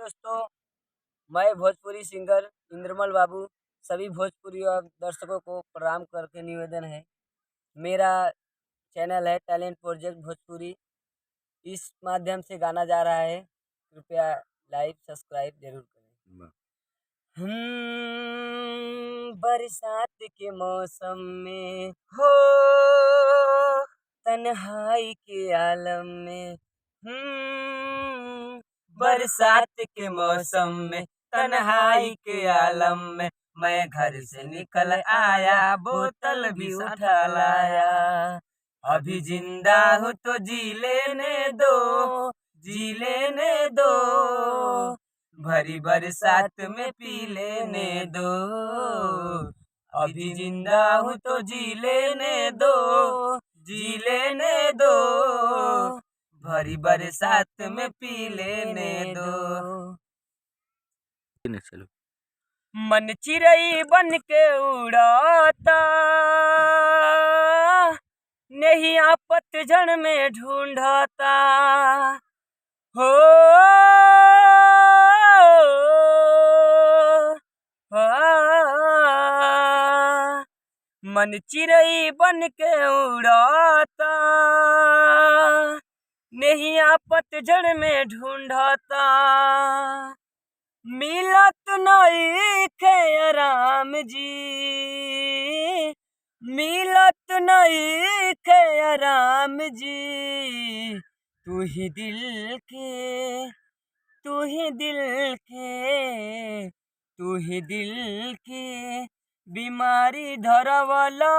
दोस्तों, मैं भोजपुरी सिंगर इंद्रमल बाबू सभी भोजपुरी और दर्शकों को प्रणाम करके निवेदन है। मेरा चैनल है टैलेंट प्रोजेक्ट भोजपुरी। इस माध्यम से गाना जा रहा है, कृपया लाइक सब्सक्राइब जरूर करें। बरसात के मौसम में हो, तन्हाई के आलम में बरसात के मौसम में तन्हाई के आलम में मैं घर से निकल आया, बोतल भी उठा लाया। अभी जिंदा हूँ तो जी लेने दो, जी लेने दो, भरी बरसात में पी लेने दो। अभी जिंदा हूँ तो जी लेने दो, जी लेने दो, भरी बरसात में पी लेने दो। चलो। मन चिड़ई बन के उड़ाता, नैया पतझड़ में ढूंढाता हो, मन चिड़ई बन के उड़ाता, नैया पतझड़ में ढूंढाता। मिलत नहीं खे आराम जी, मिलत नहीं खे आराम जी। तू ही दिल के, तू ही दिल के, तू ही दिल के बीमारी धरवला।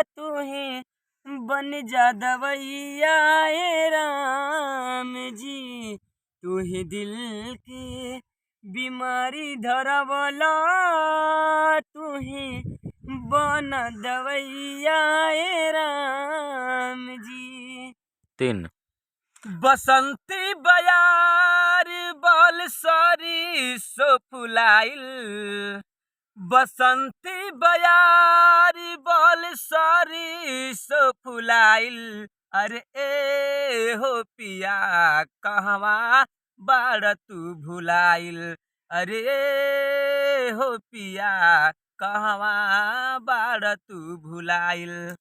तू ही बन जा दवैया ए राम जी। तू ही दिल के बीमारी धरवला, तू ही बन दवैया ए राम जी। 3 बसंती बयार बल सरी सो फुलाइल, बसंती बयार बल सरी सो फुलाइल। अरे ए हो पिया कहवा बाड़ तू भुलाइल, अरे ए हो पिया कहवा बाड़ तू भुलाइल।